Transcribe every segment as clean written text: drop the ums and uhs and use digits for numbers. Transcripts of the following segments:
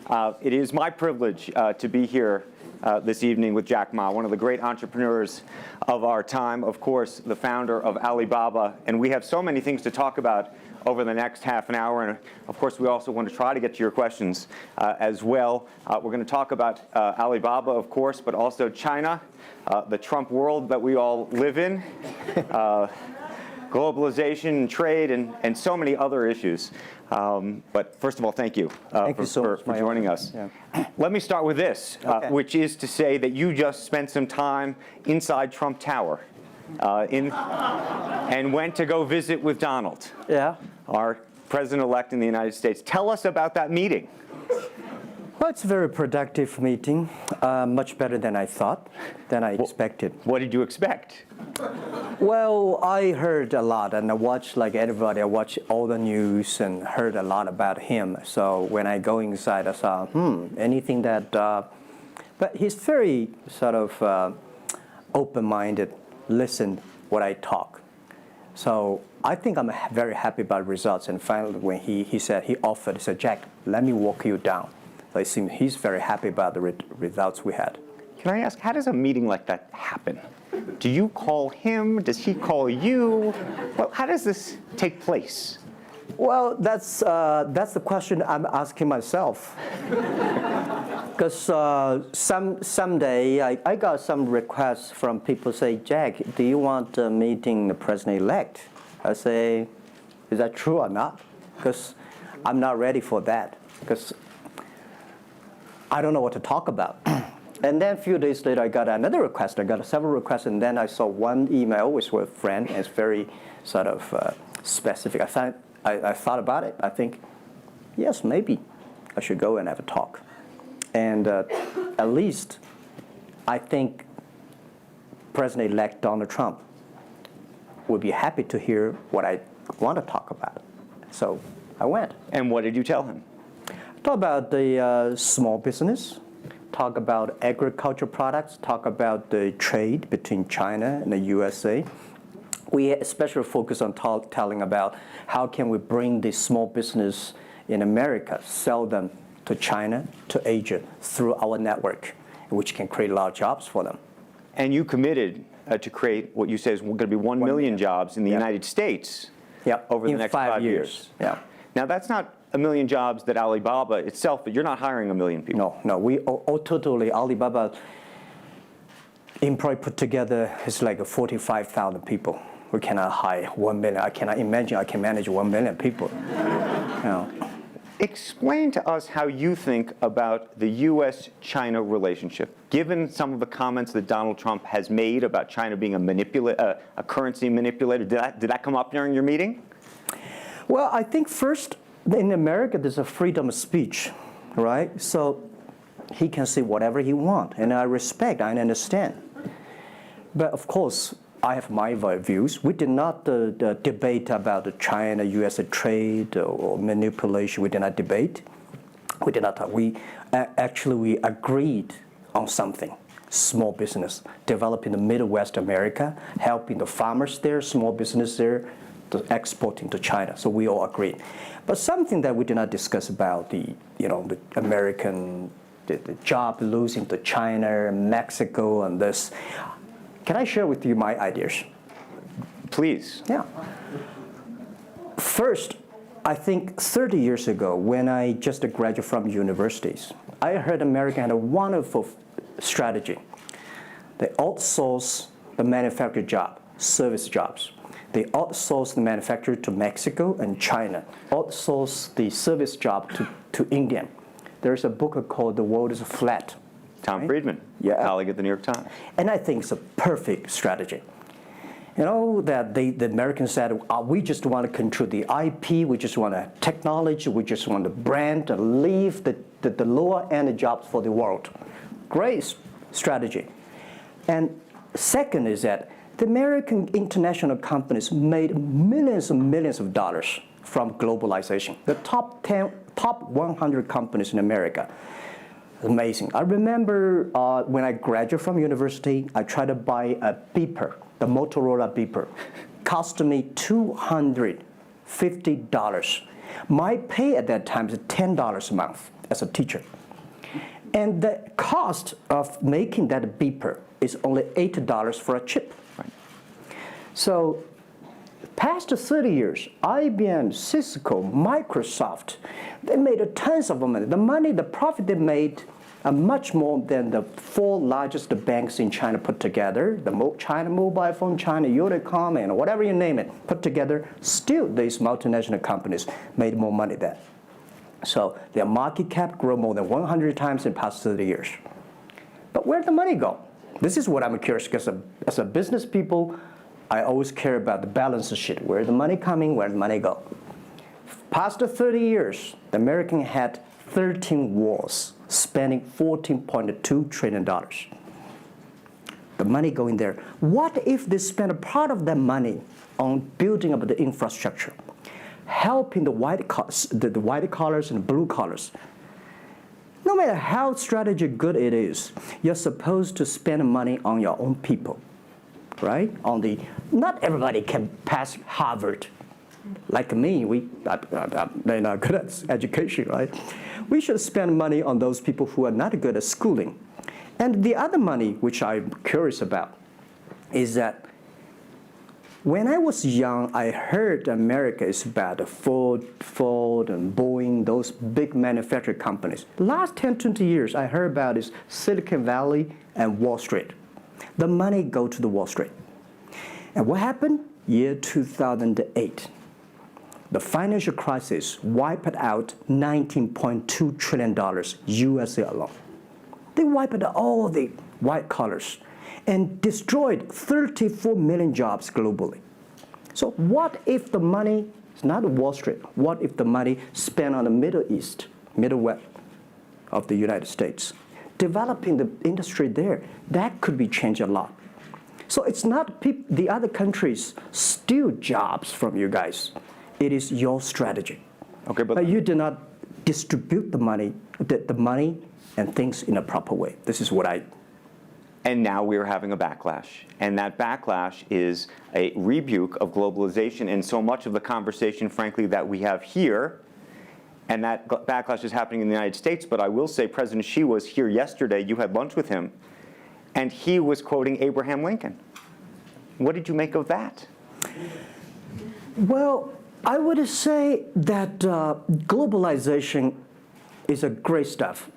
It is my privilege to be here this evening with Jack Ma, one of the great entrepreneurs of our time, of course, the founder of Alibaba. And we have so many things to talk about over the next half an hour. And of course, we also want to try to get to your questions as well. We're going to talk about Alibaba, of course, but also China, the Trump world that we all live in, globalization, trade, and so many other issues. But first of all, thank you for joining us. Yeah. Let me start with this, which is to say that you just spent some time inside Trump Tower and went to go visit with Donald, our president-elect in the United States. Tell us about that meeting. Well, it's a very productive meeting, much better than I thought, than I expected. What did you expect? Well, I heard a lot, and I watched, like everybody, I watched all the news and heard a lot about him. So when I go inside, I saw, anything that, but he's very sort of open-minded, listen what I talk. So I think I'm very happy about results. And finally, when he said, he said, Jack, let me walk you down. So it seems he's very happy about the results we had. Can I ask, how does a meeting like that happen? Do you call him? Does he call you? Well, how does this take place? Well, that's the question I'm asking myself. Because someday I got some requests from people say, Jack, do you want a meeting the president-elect? I say, is that true or not? Because I'm not ready for that. Because I don't know what to talk about. And then a few days later, I got another request. I got several requests, and then I saw one email with a friend, and it's very sort of specific. I thought about it. I think, yes, maybe I should go and have a talk. And at least I think President-elect Donald Trump would be happy to hear what I want to talk about. So I went. And what did you tell him? Talk about the small business, talk about agriculture products, talk about the trade between China and the USA. We especially focus on telling about how can we bring the small business in America, sell them to China, to Asia, through our network, which can create a lot of jobs for them. And you committed to create what you say is going to be 1 million jobs in the United States over the next 5 years. Yeah. Now, that's not a million jobs that Alibaba itself, but you're not hiring 1 million people. No, we totally, Alibaba employee put together is like 45,000 people. We cannot hire 1 million. I cannot imagine I can manage 1 million people. Explain to us how you think about the U.S.-China relationship, given some of the comments that Donald Trump has made about China being a currency manipulator. Did that come up during your meeting? Well, I think first, in America, there's a freedom of speech, right? So he can say whatever he wants, and I respect, I understand. But of course, I have my views. We did not debate about the China-U.S. trade or manipulation. We did not debate. We did not talk. We agreed on something. Small business, developing the Midwest America, helping the farmers there, small business there, exporting to China. So we all agreed. But something that we did not discuss about the American the job losing to China, Mexico, and this. Can I share with you my ideas? Please. Yeah. First, I think 30 years ago, when I just graduated from universities, I heard America had a wonderful strategy. They outsource the manufacturing job, service jobs. They outsource the manufacturer to Mexico and China, outsource the service job to India. There's a book called The World is Flat. Tom Friedman, colleague at the New York Times. And I think it's a perfect strategy. You know, that the Americans said, we just want to control the IP, we just want technology, we just want the brand, and leave the lower-end jobs for the world. Great strategy. And second is that the American international companies made millions and millions of dollars from globalization. The top 100 companies in America. Amazing. I remember when I graduated from university, I tried to buy a beeper, the Motorola beeper. Cost me $250. My pay at that time is $10 a month. as a teacher. And the cost of making that beeper is only $8 for a chip. Right. So past 30 years, IBM, Cisco, Microsoft, they made tons of money. The profit they made are much more than the 4 largest banks in China put together, the China Mobile Phone, China Unicom, and whatever you name it, put together. Still, these multinational companies made more money than. So their market cap grew more than 100 times in the past 30 years. But where'd the money go? This is what I'm curious, because as a business people, I always care about the balance sheet. Where's the money coming? Where'd the money go? Past 30 years, the American had 13 wars, spending $14.2 trillion. The money going there. What if they spend a part of that money on building up the infrastructure, helping the white collars and blue collars? No matter how strategy good it is, you're supposed to spend money on your own people, right? Not everybody can pass Harvard. Like me, they're not good at education, right? We should spend money on those people who are not good at schooling. And the other money, which I'm curious about, is that when I was young, I heard America is about Ford and Boeing, those big manufacturing companies. Last 10, 20 years, I heard about is Silicon Valley and Wall Street. The money go to the Wall Street. And what happened? Year 2008. The financial crisis wiped out $19.2 trillion USA alone. They wiped out all the white collars and destroyed 34 million jobs globally. So what if the money is not Wall Street? What if the money spent on the Middle East, Middlewest of the United States, developing the industry there? That could be changed a lot. So it's not the other countries steal jobs from you guys. It is your strategy. Okay, but you do not distribute the money and things in a proper way. This is what I. And now we are having a backlash. And that backlash is a rebuke of globalization. And so much of the conversation, frankly, that we have here, and that backlash is happening in the United States. But I will say President Xi was here yesterday. You had lunch with him. And he was quoting Abraham Lincoln. What did you make of that? Well, I would say that globalization is a great stuff.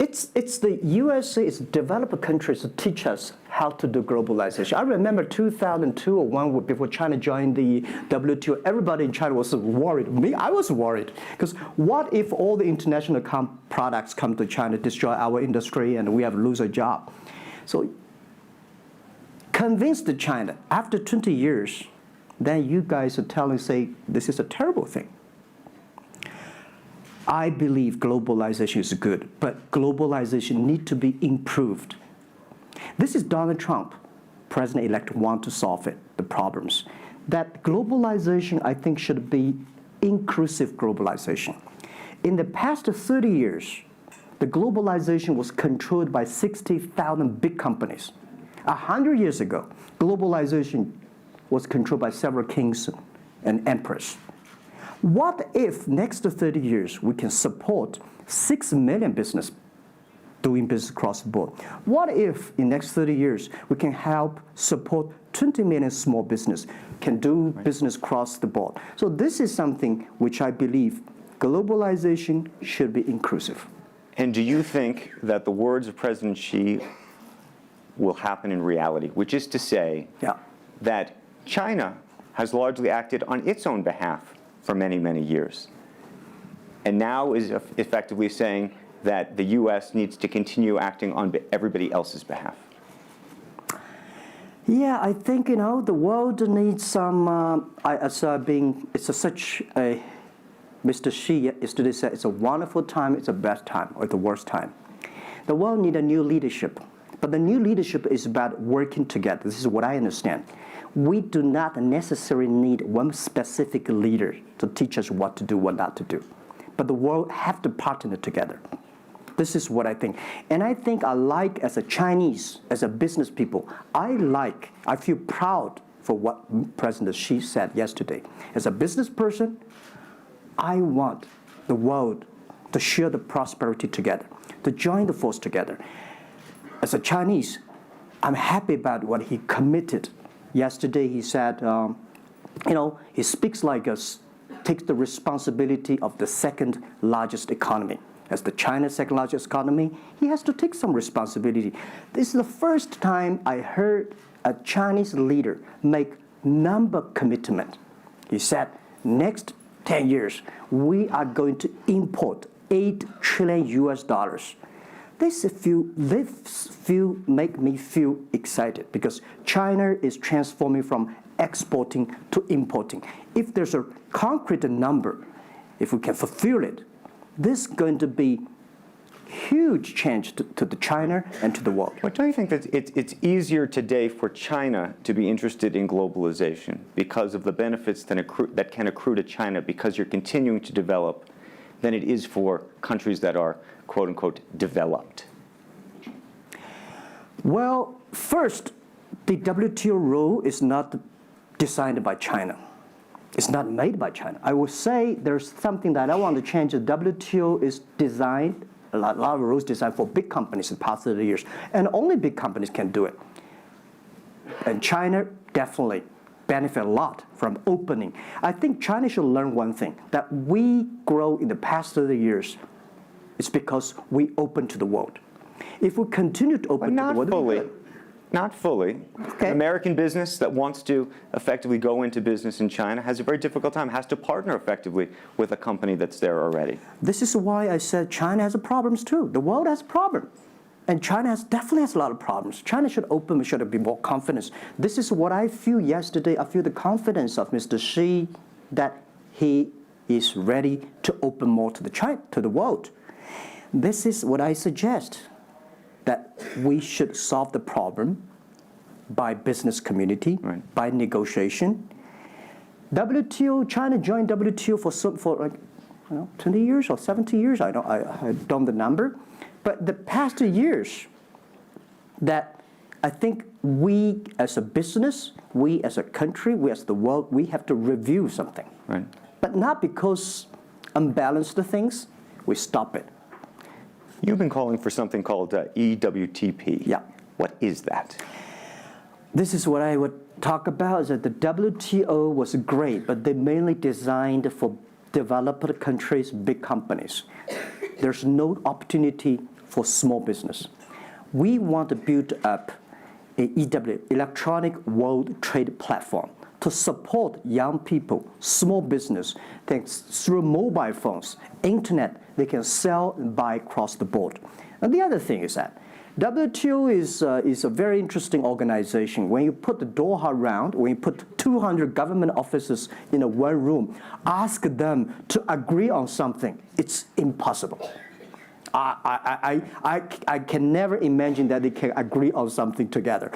It's the USA, it's developed countries to teach us how to do globalization. I remember 2002 or 1 before China joined the WTO, everybody in China was worried. Me, I was worried. Because what if all the international products come to China, destroy our industry, and we have lose a job? So convinced China, after 20 years, then you guys are say, this is a terrible thing. I believe globalization is good, but globalization needs to be improved. This is Donald Trump, president-elect, want to solve it, the problems. That globalization, I think, should be inclusive globalization. In the past 30 years, the globalization was controlled by 60,000 big companies. 100 years ago, globalization was controlled by several kings and emperors. What if next 30 years we can support 6 million business doing business across the board? What if in next 30 years we can help support 20 million small business can do business across the board? So this is something which I believe globalization should be inclusive. And do you think that the words of President Xi will happen in reality, which is to say that China has largely acted on its own behalf for many, many years, and now is effectively saying that the U.S. needs to continue acting on everybody else's behalf? Yeah, I think, the world needs some, such a, Mr. Xi yesterday said, it's a wonderful time, it's a bad time, or the worst time. The world needs a new leadership, but the new leadership is about working together. This is what I understand. We do not necessarily need one specific leader to teach us what to do, what not to do. But the world have to partner together. This is what I think. And I think as a Chinese, as a business people, I feel proud for what President Xi said yesterday. As a business person, I want the world to share the prosperity together, to join the force together. As a Chinese, I'm happy about what he committed. Yesterday he said, he speaks like us, takes the responsibility of the second largest economy. As the China's second largest economy, he has to take some responsibility. This is the first time I heard a Chinese leader make number commitment. He said, next 10 years, we are going to import $8 trillion US. This make me feel excited because China is transforming from exporting to importing. If there's a concrete number, if we can fulfill it, this is going to be huge change to the China and to the world. But don't you think that it's easier today for China to be interested in globalization because of the benefits that can accrue to China because you're continuing to develop than it is for countries that are, quote unquote, developed? Well, first, the WTO rule is not designed by China. It's not made by China. I would say there's something that I want to change. The WTO is designed, a lot of rules designed for big companies in the past 30 years, and only big companies can do it. And China definitely benefit a lot from opening. I think China should learn one thing, that we grow in the past 30 years, it's because we open to the world. If we continue to open to the world, Not fully. Okay. An American business that wants to effectively go into business in China has a very difficult time, has to partner effectively with a company that's there already. This is why I said China has problems too. The world has problems. And China definitely has a lot of problems. China should open, should be more confidence. This is what I feel yesterday. I feel the confidence of Mr. Xi that he is ready to open more to the world. This is what I suggest, that we should solve the problem by business community, right, by negotiation. WTO, China joined WTO for 20 years or 70 years, I don't know the number. But the past 2 years, that I think we as a business, we as a country, we as the world, we have to review something. Right. But not because unbalanced things, we stop it. You've been calling for something called EWTP. Yeah. What is that? This is what I would talk about, is that the WTO was great, but they mainly designed for developed countries, big companies. There's no opportunity for small business. We want to build up a EW, Electronic World Trade Platform, to support young people, small business, thanks through mobile phones, internet, they can sell and buy across the board. And the other thing is that WTO is a very interesting organization. When you put the Doha round, when you put 200 government officers in one room, ask them to agree on something, it's impossible. I can never imagine that they can agree on something together.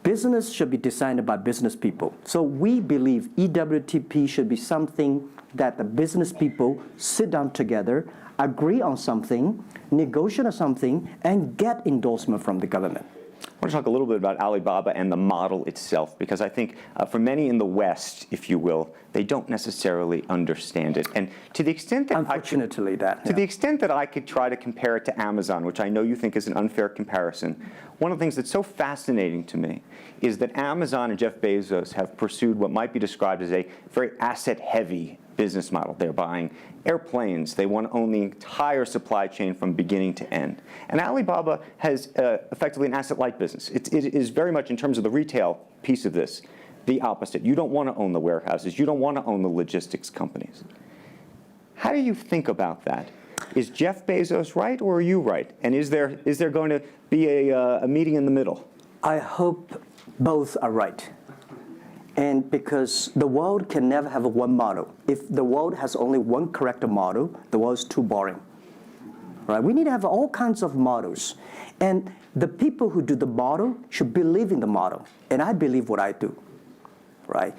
Business should be designed by business people. So we believe EWTP should be something that the business people sit down together, agree on something, negotiate on something, and get endorsement from the government. I want to talk a little bit about Alibaba and the model itself, because I think for many in the West, if you will, they don't necessarily understand it. And to the extent that Unfortunately, the extent that I could try to compare it to Amazon, which I know you think is an unfair comparison, one of the things that's so fascinating to me is that Amazon and Jeff Bezos have pursued what might be described as a very asset-heavy business model. They're buying airplanes. They want to own the entire supply chain from beginning to end. And Alibaba has effectively an asset-light business. It is very much, in terms of the retail piece of this, the opposite. You don't want to own the warehouses. You don't want to own the logistics companies. How do you think about that? Is Jeff Bezos right, or are you right? And is there going to be a meeting in the middle? I hope both are right. And because the world can never have one model. If the world has only one correct model, the world is too boring. Right? We need to have all kinds of models. And the people who do the model should believe in the model. And I believe what I do. Right?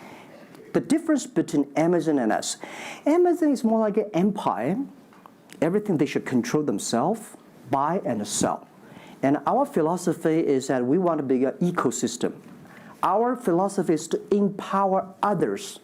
The difference between Amazon and us, Amazon is more like an empire. Everything they should control themselves, buy and sell. And our philosophy is that we want to be an ecosystem. Our philosophy is to empower others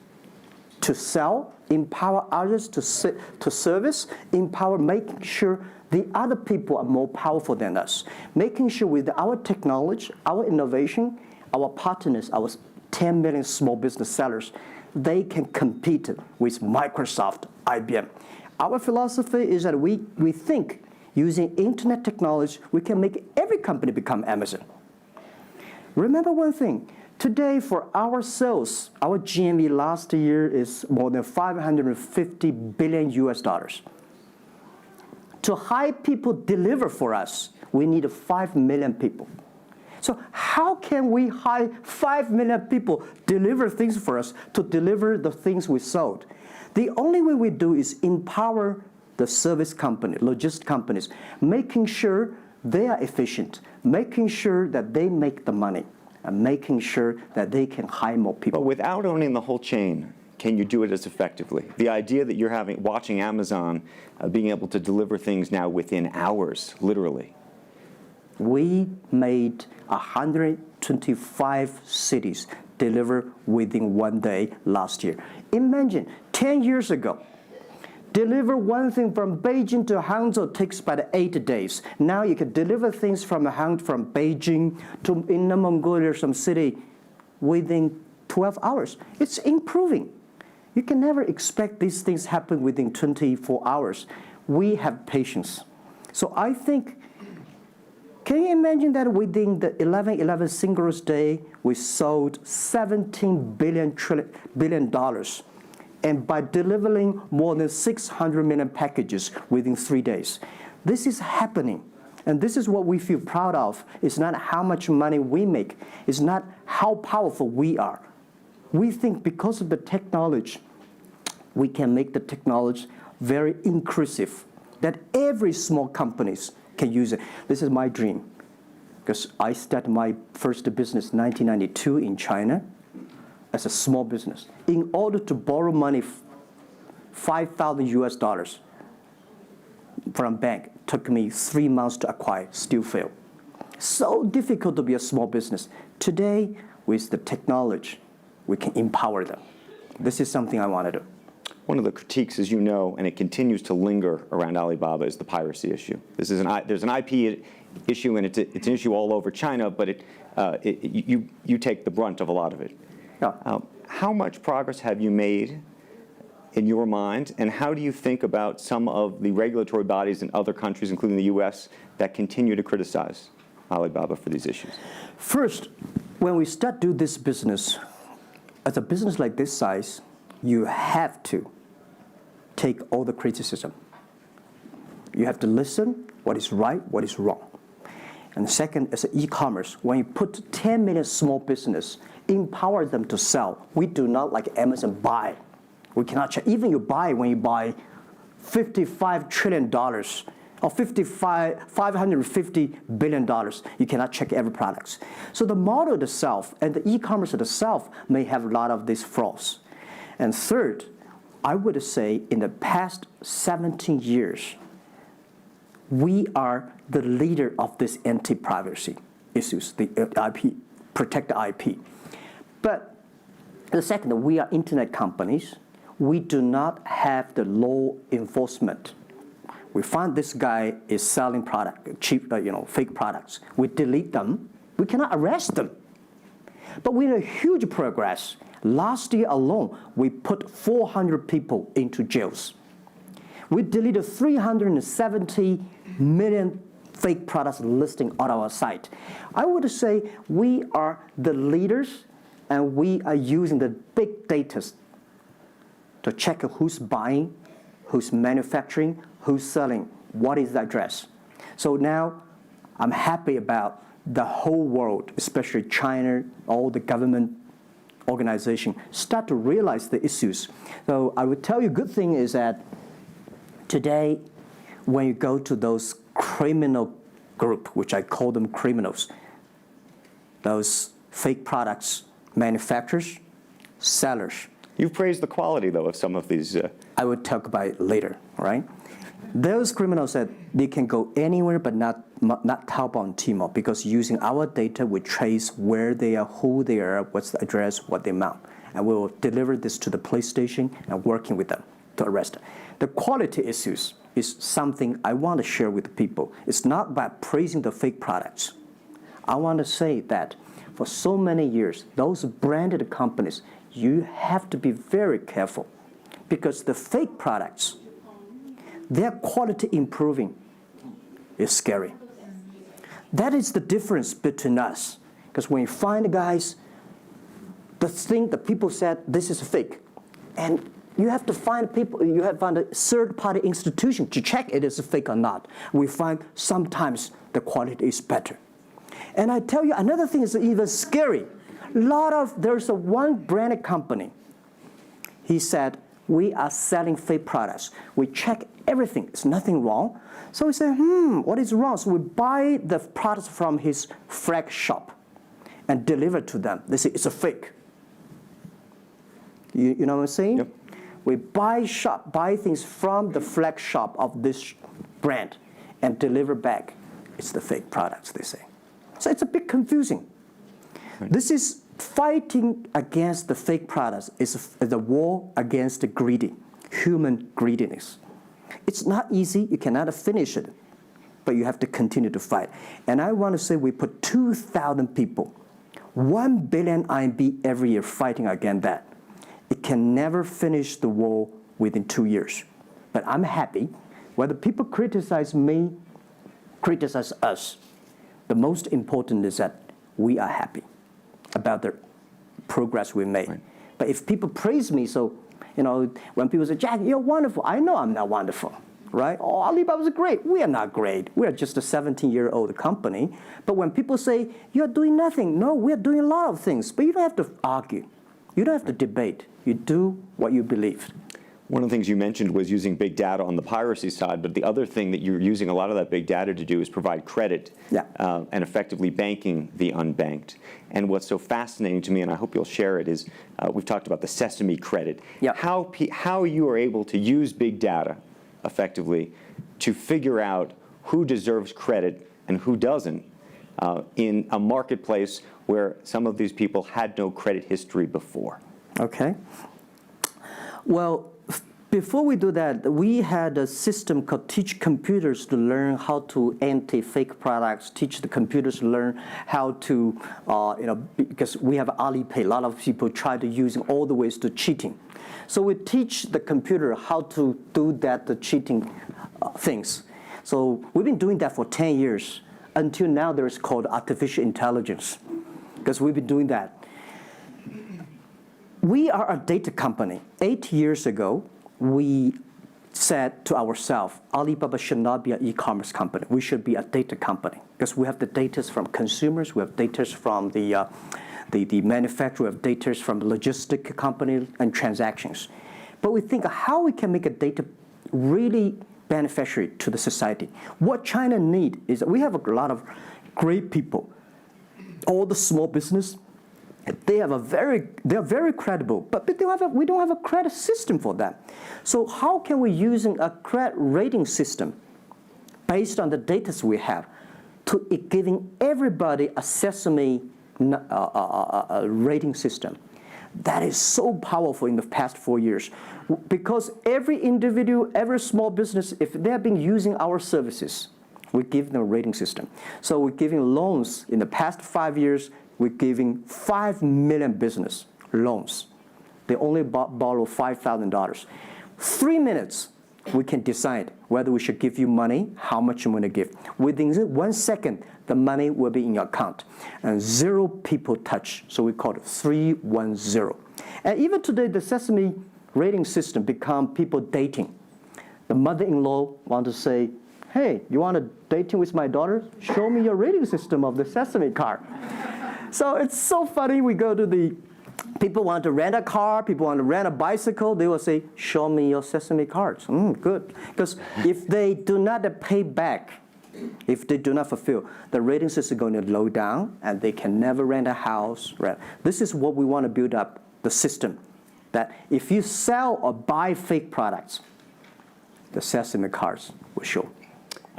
to sell, empower others to service, empower making sure the other people are more powerful than us, making sure with our technology, our innovation, our partners, our 10 million small business sellers, they can compete with Microsoft, IBM. Our philosophy is that we think using internet technology, we can make every company become Amazon. Remember one thing, today for our sales, our GMV last year is more than 550 billion US dollars. To hire people deliver for us, we need 5 million people. So how can we hire 5 million people deliver things for us to deliver the things we sold? The only way we do is empower the service company, logistics companies, making sure they are efficient, making sure that they make the money, and making sure that they can hire more people. But without owning the whole chain, can you do it as effectively? The idea that you're watching Amazon being able to deliver things now within hours, literally. We made 125 cities deliver within 1 day last year. Imagine, 10 years ago, deliver one thing from Beijing to Hangzhou takes about 8 days. Now you can deliver things from Beijing to Inner Mongolia, some city, within 12 hours. It's improving. You can never expect these things happen within 24 hours. We have patience. So I think, can you imagine that within the 11/11 Singles Day, we sold $17 billion, and by delivering more than 600 million packages within 3 days. This is happening, and this is what we feel proud of. It's not how much money we make. It's not how powerful we are. We think because of the technology, we can make the technology very inclusive, that every small companies can use it. This is my dream, because I started my first business in 1992 in China as a small business. In order to borrow money, 5,000 US dollars from a bank, took me 3 months to acquire, still failed. So difficult to be a small business. Today, with the technology, we can empower them. This is something I want to do. One of the critiques, as you know, and it continues to linger around Alibaba, is the piracy issue. There's an IP issue, and it's an issue all over China, but you take the brunt of a lot of it. Yeah. How much progress have you made in your mind, and how do you think about some of the regulatory bodies in other countries, including the US, that continue to criticize Alibaba for these issues? First, when we start do this business, as a business like this size, you have to take all the criticism. You have to listen what is right, what is wrong. And second, as an e-commerce, when you put 10 million small business, empower them to sell. We do not like Amazon buy. We cannot check. Even when you buy $55 trillion or $550 billion, you cannot check every product. So the model itself and the e-commerce itself may have a lot of these flaws. And third, I would say in the past 17 years, we are the leader of this anti-privacy issues, the IP, protect the IP. But the second, we are internet companies. We do not have the law enforcement. We find this guy is selling cheap, fake products. We delete them. We cannot arrest them. But we made huge progress. Last year alone, we put 400 people into jails. We deleted 370 million fake products listing on our site. I would say we are the leaders, and we are using the big data to check who's buying, who's manufacturing, who's selling, what is the address. So now I'm happy about the whole world, especially China, all the government organization, start to realize the issues. So I would tell you, good thing is that today, when you go to those criminal group, which I call them criminals, those fake products manufacturers, sellers. You've praised the quality, though, of some of these. I would talk about it later, right? Those criminals said they can go anywhere but not Taobao and Tmall, because using our data, we trace where they are, who they are, what's the address, what the amount. and we will deliver this to the police station and working with them to arrest them. The quality issues is something I want to share with people. It's not about praising the fake products. I want to say that for so many years, those branded companies, you have to be very careful because the fake products, their quality improving is scary. That is the difference between us. Because when you find guys, the people said this is fake, and you have to find people. You have to find a third-party institution to check it is fake or not. We find sometimes the quality is better. And I tell you, another thing is even scary. There's one branded company. He said, we are selling fake products. We check everything. There's nothing wrong. So we say, what is wrong? So we buy the products from his flag shop and deliver to them. They say, it's a fake. You know what I'm saying? Yep. We buy things from the flag shop of this brand and deliver back. It's the fake products, they say. So it's a bit confusing. Right. This is fighting against the fake products. It's a war against the human greediness. It's not easy. You cannot finish it, but you have to continue to fight. And I want to say we put 2,000 people, 1 billion RMB every year fighting against that. It can never finish the war within 2 years. But I'm happy. Whether people criticize me, criticize us, the most important is that we are happy about the progress we made. Right. But if people praise me, so when people say, Jack, you're wonderful, I know I'm not wonderful, right? Oh, Alibaba's great. We are not great. We are just a 17-year-old company. But when people say, you're doing nothing, no, we're doing a lot of things. But you don't have to argue. You don't have to debate. You do what you believe. One of the things you mentioned was using big data on the piracy side, but the other thing that you're using a lot of that big data to do is provide credit and effectively banking the unbanked. And what's so fascinating to me, and I hope you'll share it, is we've talked about the Sesame credit. Yep. How you are able to use big data effectively to figure out who deserves credit and who doesn't in a marketplace where some of these people had no credit history before. Okay. Well, before we do that, we had a system called Teach Computers to learn how to anti-fake products, teach the computers to learn how to, because we have Alipay, a lot of people try to use all the ways to cheating. So we teach the computer how to do that, the cheating things. So we've been doing that for 10 years. Until now, there is called artificial intelligence, because we've been doing that. We are a data company. 8 years ago, we said to ourselves, Alibaba should not be an e-commerce company. We should be a data company because we have the data from consumers, we have data from the manufacturer, we have data from the logistic company and transactions. But we think how we can make a data really beneficiary to the society. What China needs is we have a lot of great people. All the small business, they are very credible, but we don't have a credit system for them. So how can we using a credit rating system based on the data we have to giving everybody a Sesame rating system? That is so powerful in the past 4 years because every individual, every small business, if they have been using our services, we give them a rating system. So we're giving loans in the past 5 years. We're giving 5 million business loans. They only borrow $5,000. 3 minutes, we can decide whether we should give you money, how much you want to give. Within 1 second, the money will be in your account. And 0 people touch, so we call it 310. And even today, the Sesame rating system become people dating. The mother-in-law want to say, hey, you want to dating with my daughter? Show me your rating system of the Sesame card. So it's so funny. We go to people want to rent a car, people want to rent a bicycle. They will say, show me your Sesame cards. Good. Because if they do not pay back, if they do not fulfill, the rating system is going to low down and they can never rent a house. This is what we want to build up, the system. That if you sell or buy fake products, the Sesame cards will show.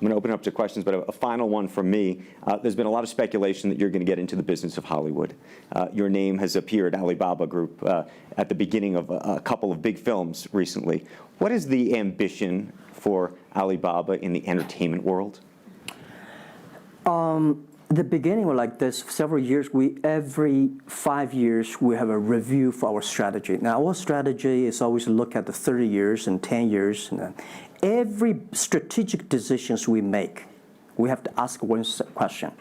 I'm going to open it up to questions, but a final one from me. There's been a lot of speculation that you're going to get into the business of Hollywood. Your name has appeared, Alibaba Group, at the beginning of a couple of big films recently. What is the ambition for Alibaba in the entertainment world? The beginning was like this. Several years, every 5 years, we have a review for our strategy. Now, our strategy is always look at the 30 years and 10 years. And every strategic decisions we make, we have to ask one question.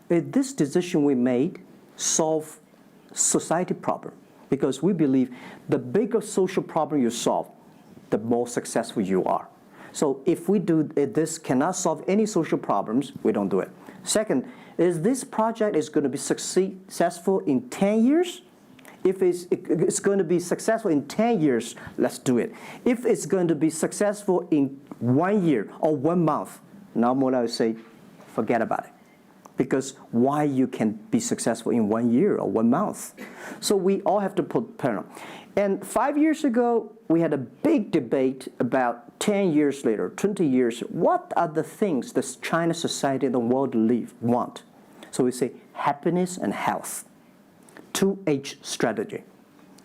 Is this decision we made solve society problem? Because we believe the bigger social problem you solve, the more successful you are. So if this cannot solve any social problems, we don't do it. Second, is this project is going to be successful in 10 years? If it's going to be successful in 10 years, let's do it. If it's going to be successful in 1 year or 1 month, now more I would say, forget about it. Because why you can be successful in 1 year or 1 month? So we all have to put pen on. And 5 years ago, we had a big debate about 10 years later, 20 years, what are the things that China society and the world want? So we say happiness and health. 2H strategy.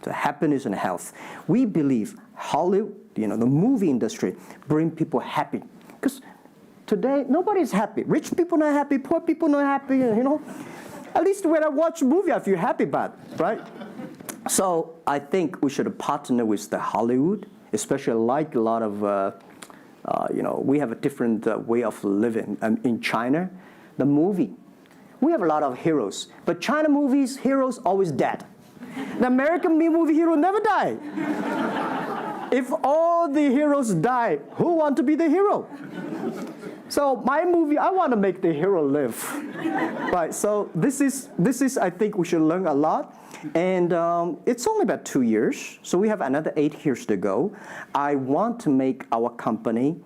So happiness and health. We believe Hollywood, the movie industry, bring people happy. Because today, nobody's happy. Rich people not happy, poor people not happy, At least when I watch a movie, I feel happy about it, right? So I think we should partner with the Hollywood, especially like a lot of, we have a different way of living. In China, the movie, we have a lot of heroes. But China movies, heroes always dead. The American movie hero never die. If all the heroes die, who want to be the hero? So my movie, I want to make the hero live. Right, so this is, I think we should learn a lot. And it's only about 2 years, so we have another 8 years to go. I want to make our company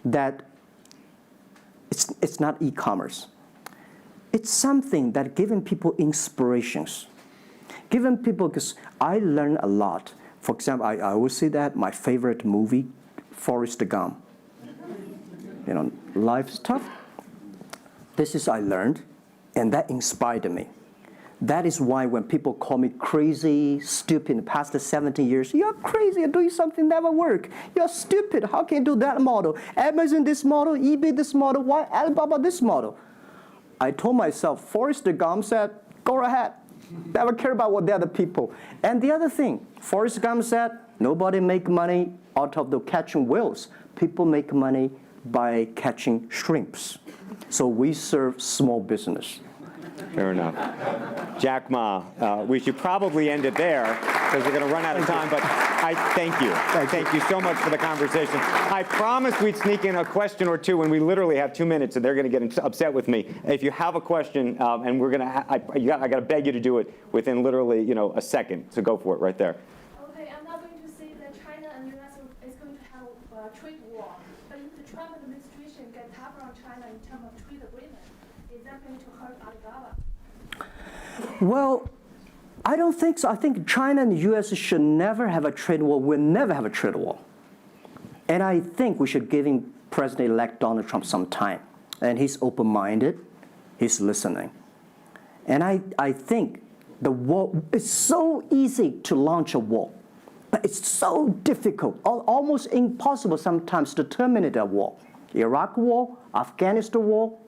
that it's not e-commerce. It's something that giving people inspirations. Giving people, because I learn a lot. For example, I always say that my favorite movie, Forrest Gump. Life's tough. This is I learned, and that inspired me. That is why when people call me crazy, stupid in the past 17 years, you're crazy, you're doing something never work. You're stupid, how can you do that model? Amazon this model, eBay this model, why Alibaba this model? I told myself, Forrest Gump said, go ahead. Never care about what the other people. And the other thing, Forrest Gump said, nobody make money out of the catching whales. People make money by catching shrimps. So we serve small business. Fair enough. Jack Ma, we should probably end it there because we're going to run out of time, but I thank you. Thank you so much for the conversation. I promised we'd sneak in a question or two, and we literally have 2 minutes, and they're going to get upset with me. If you have a question, and we're going to, I got to beg you to do it within literally, a second. So go for it right there. Okay, I'm not going to say that China and U.S. is going to have a trade war, but if the Trump administration gets tougher on China in terms of trade agreement, is that going to hurt Alibaba? Well, I don't think so. I think China and the U.S. should never have a trade war. We'll never have a trade war. And I think we should give President-elect Donald Trump some time. And he's open-minded. He's listening. And I think the war, it's so easy to launch a war. But it's so difficult, almost impossible sometimes to terminate a war. Iraq war, Afghanistan war,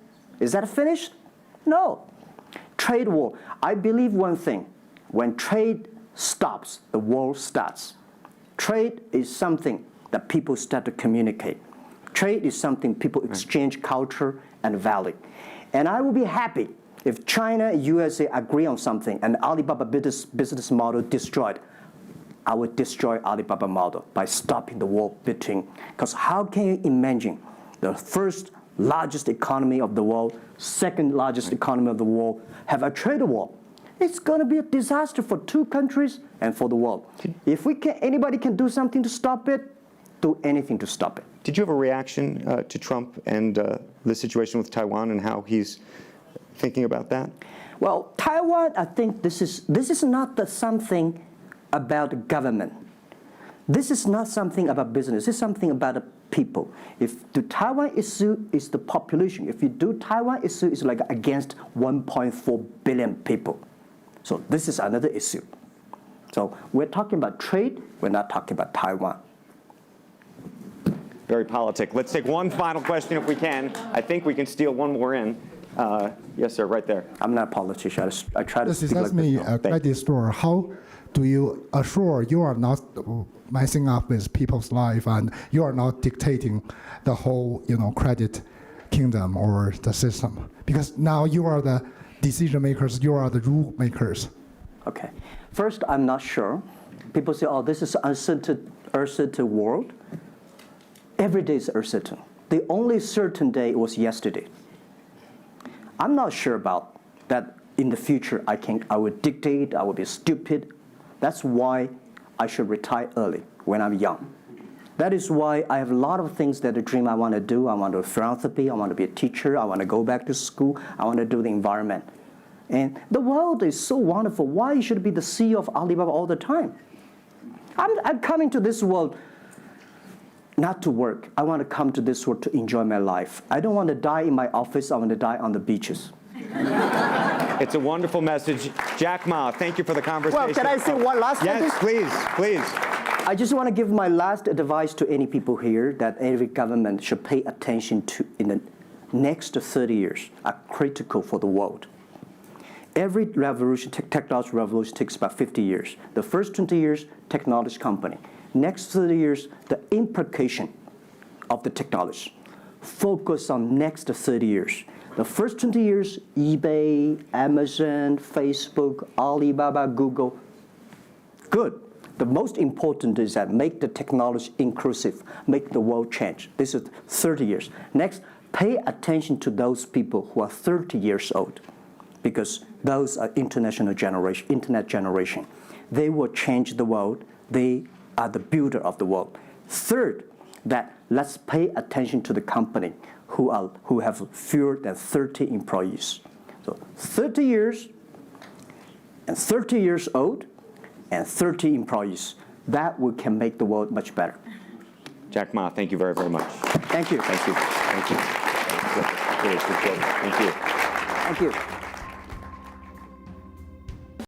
is that finished? No. Trade war. I believe one thing. When trade stops, the war starts. Trade is something that people start to communicate. Trade is something people exchange culture and value. And I will be happy if China and USA agree on something and Alibaba business model destroyed. I would destroy Alibaba model by stopping the war between. Because how can you imagine the first largest economy of the world, second largest economy of the world, have a trade war? It's going to be a disaster for two countries and for the world. If anybody can do something to stop it, do anything to stop it. Did you have a reaction to Trump and the situation with Taiwan and how he's thinking about that? Well, Taiwan, I think this is not something about government. This is not something about business. It's something about people. If the Taiwan issue is the population, if you do Taiwan issue, it's like against 1.4 billion people. So this is another issue. So we're talking about trade, we're not talking about Taiwan. Very politic. Let's take one final question if we can. I think we can steal one more in. Yes, sir, right there. I'm not a politician. I try to This speak is like me, this. a credit store. How do you assure you are not messing up with people's life and you are not dictating the whole, credit kingdom or the system? Because now you are the decision makers, you are the rule makers. Okay. First, I'm not sure. People say, oh, this is uncertain world. Every day is uncertain. The only certain day was yesterday. I'm not sure about that in the future I will dictate, I will be stupid. That's why I should retire early when I'm young. That is why I have a lot of things that I dream I want to do. I want to do philanthropy, I want to be a teacher, I want to go back to school, I want to do the environment. And the world is so wonderful. Why should I be the CEO of Alibaba all the time? I'm coming to this world not to work. I want to come to this world to enjoy my life. I don't want to die in my office. I want to die on the beaches. It's a wonderful message. Jack Ma, thank you for the conversation. Well, can I say one last thing? Yes, please, please. I just want to give my last advice to any people here that every government should pay attention to in the next 30 years are critical for the world. Every revolution, technology revolution takes about 50 years. The first 20 years, technology company. Next 30 years, the implication of the technology. Focus on next 30 years. The first 20 years, eBay, Amazon, Facebook, Alibaba, Google, good. The most important is that make the technology inclusive, make the world change. This is 30 years. Next, pay attention to those people who are 30 years old, because those are internet generation. They will change the world. They are the builder of the world. Third, that let's pay attention to the company who have fewer than 30 employees. So 30 years and 30 years old and 30 employees. That can make the world much better. Jack Ma, thank you very, very much. Thank you. Thank you. Thank you. Really appreciate it. Thank you. Thank you.